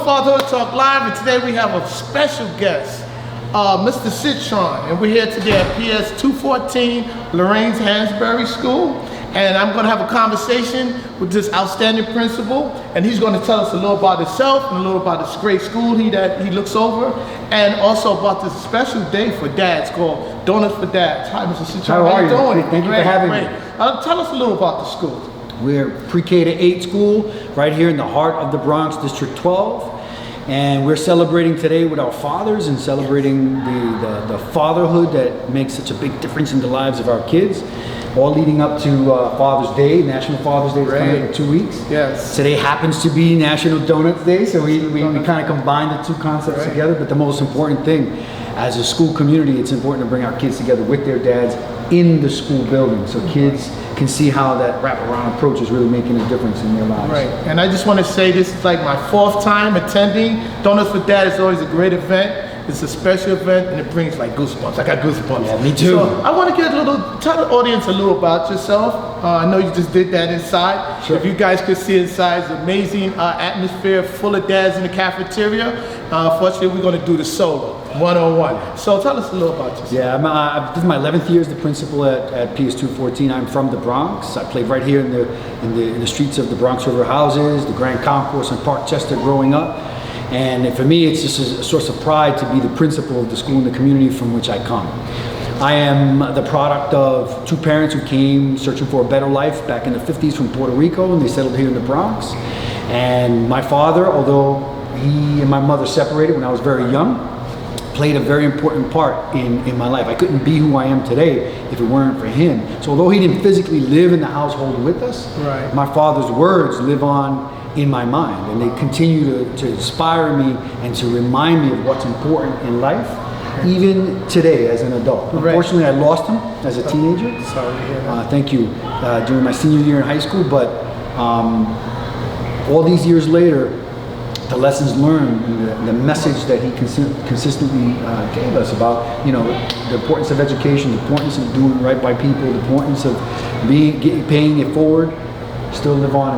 Fatherhood Talk Live, and today we have a special guest, Mr. Cintron, and we're here today at PS 214 Loraine Hansberry School, and I'm going to have a conversation with this outstanding principal, and he's going to tell us a little about himself and a little about this great school that he looks over, and also about this special day for dads called Donuts for Dads. Hi, Mr. Cintron. How are you? Doing? Thank you for having me. Tell us a little about the school. We're pre-K to 8 school right here in the heart of the Bronx, District 12. And we're celebrating today with our fathers and celebrating the fatherhood that makes such a big difference in the lives of our kids. All leading up to Father's Day, National Father's Day is coming in 2 weeks. Yes. Today happens to be National Donuts Day, so we kind of combine the two concepts together. But the most important thing, as a school community, it's important to bring our kids together with their dads in the school building, so kids can see how that wraparound approach is really making a difference in their lives. Right, and I just want to say this is like my 4th time attending Donuts for Dad. It's always a great event. It's a special event, and it brings like goosebumps. I got goosebumps. Yeah, me too. So I want to tell the audience a little about yourself. I know you just did that inside. Sure. If you guys could see inside, it's an amazing atmosphere full of dads in the cafeteria. Fortunately, we're going to do the solo, one-on-one. So tell us a little about yourself. Yeah, this is my 11th year as the principal at PS 214. I'm from the Bronx. I played right here in the streets of the Bronx River Houses, the Grand Concourse, and Park Chester growing up. And for me, it's just a source of pride to be the principal of the school and the community from which I come. I am the product of 2 parents who came searching for a better life back in the 50s from Puerto Rico, and they settled here in the Bronx. And my father, although he and my mother separated when I was very young, played a very important part in my life. I couldn't be who I am today if it weren't for him. So although he didn't physically live in the household with us, my father's words live on in my mind, and they continue to inspire me and to remind me of what's important in life, even today as an adult. Unfortunately, I lost him as a teenager. Sorry to hear that. Thank you. During my senior year in high school, but all these years later, the lessons learned, the message that he consistently gave us about, the importance of education, the importance of doing right by people, the importance of paying it forward, still live on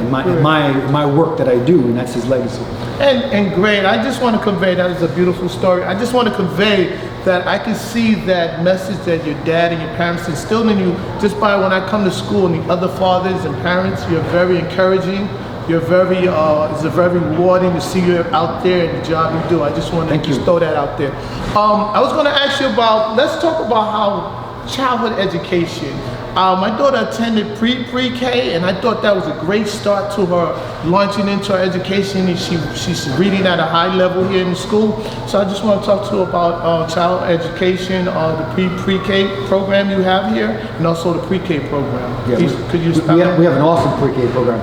in my work that I do, and that's his legacy. And great. I just want to convey, that is a beautiful story. I just want to convey that I can see that message that your dad and your parents instilled in you just by when I come to school and the other fathers and parents. You're very encouraging. You're very, it's very rewarding to see you out there and the job you do. I just want to throw that out there. I was going to ask you let's talk about how childhood education. My daughter attended pre-K, and I thought that was a great start to her launching into her education, and she's reading at a high level here in the school. So I just want to talk to her about child education, the pre-K program you have here, and also the pre-K program. Yeah, we have an awesome pre-K program.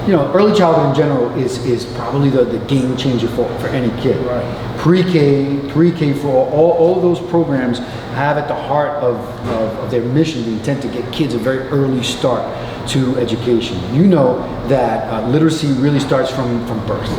Early childhood in general is probably the game changer for any kid. Right. Pre-K for all those programs have at the heart of their mission the intent to get kids a very early start to education. You know that literacy really starts from birth,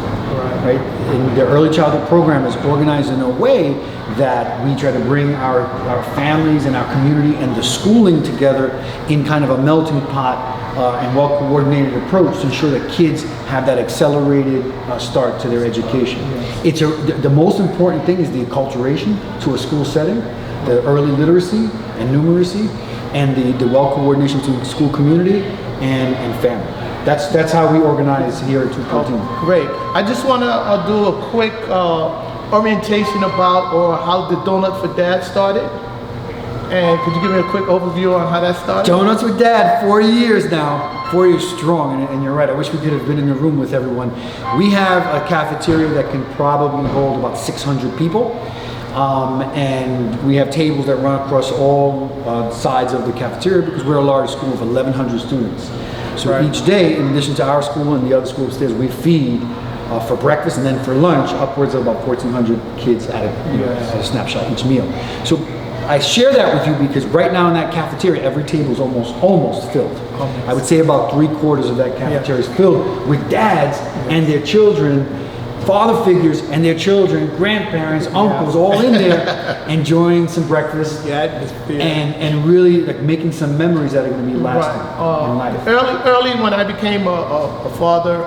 right? And the early childhood program is organized in a way that we try to bring our families and our community and the schooling together in kind of a melting pot and well-coordinated approach to ensure that kids have that accelerated start to their education. The most important thing is the acculturation to a school setting, the early literacy and numeracy, and the well-coordination to the school community and family. That's how we organize here at 214. Great. I just want to do a quick orientation about how the Donut for Dad started. And could you give me a quick overview on how that started? Donuts with Dad, 4 years now, 4 years strong, and you're right, I wish we could have been in the room with everyone. We have a cafeteria that can probably hold about 600 people, and we have tables that run across all sides of the cafeteria because we're a large school of 1,100 students. So each day, in addition to our school and the other school upstairs, we feed for breakfast and then for lunch upwards of about 1,400 kids at a snapshot each meal. So I share that with you because right now in that cafeteria, every table is almost filled. I would say about 3/4 of that cafeteria is filled with dads and their children, father figures and their children, grandparents, uncles, all in there enjoying some breakfast and really like making some memories that are going to be lasting in life. Early when I became a father,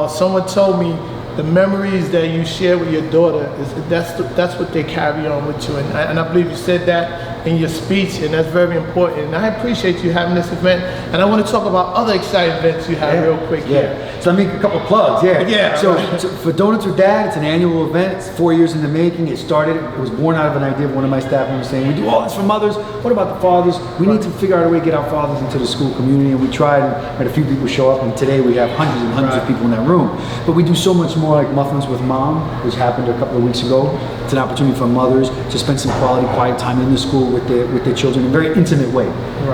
someone told me the memories that you share with your daughter that's what they carry on with you, and I believe you said that in your speech, and that's very important. And I appreciate you having this event, and I want to talk about other exciting events you have real quick here. So let me make a couple plugs. So for Donuts with Dad, it's an annual event. It's 4 years in the making. It was born out of an idea of one of my staff members saying, we do all this for mothers, what about the fathers? We need to figure out a way to get our fathers into the school community, and we tried, and had a few people show up, and today we have hundreds and hundreds of people in that room. But we do so much more, like Muffins with Mom, which happened a couple of weeks ago. It's an opportunity for mothers to spend some quality, quiet time in the school with their children in a very intimate way.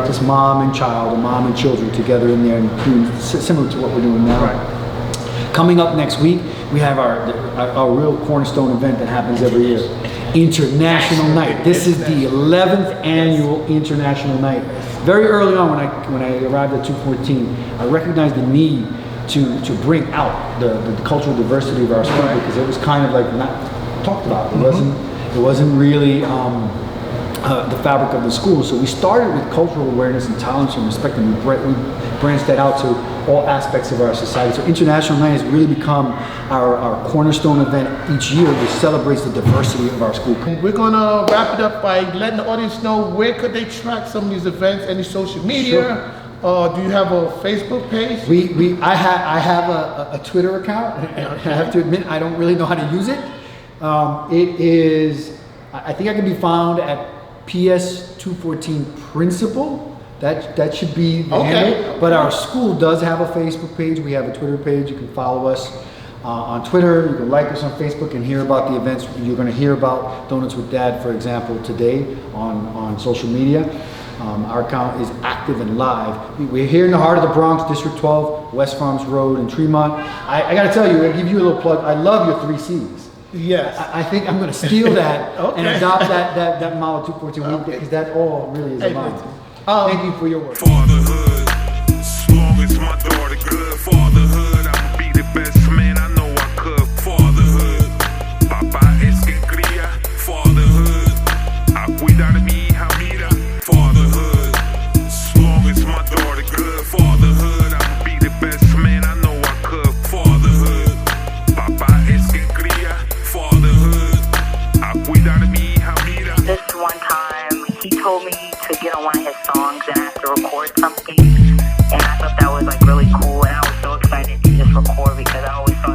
Just mom and child, or mom and children together in there, and similar to what we're doing now. Coming up next week, we have our real cornerstone event that happens every year. International Night. This is the 11th annual International Night. Very early on when I arrived at 214, I recognized the need to bring out the cultural diversity of our school, because it was kind of like not talked about. It wasn't really the fabric of the school. So we started with cultural awareness and tolerance and respect, and we branched that out to all aspects of our society. So International Night has really become our cornerstone event each year, which celebrates the diversity of our school. And we're gonna wrap it up by letting the audience know where could they track some of these events, any social media. Do you have a Facebook page? I have a Twitter account. I have to admit, I don't really know how to use it. It is, I think I can be found at PS214 Principal. That should be the handle. But our school does have a Facebook page. We have a Twitter page. You can follow us on Twitter. You can like us on Facebook and hear about the events. You're going to hear about Donuts with Dad, for example, today on social media. Our account is active and live. We're here in the heart of the Bronx, District 12, West Farms Road in Tremont. I got to tell you, I'll give you a little plug. I love your 3 C's. Yes. I think I'm going to steal that and adopt that model 214 because that all really is a mine. Thank you for your work. Fatherhood, as long as my daughter good. Fatherhood, I'ma be the best man I know I could. Fatherhood, papá es quien cría. Fatherhood, a cuidar de mi hija mira. Fatherhood, as long as my daughter good. Fatherhood, I'ma be the best man I know I could. Fatherhood, papá es quien cría. Fatherhood, a cuidar de mi hija mira. This one time, he told me to get on one of his songs and I have to record something, and I thought that was like really cool, and I was so excited to just record because I always thought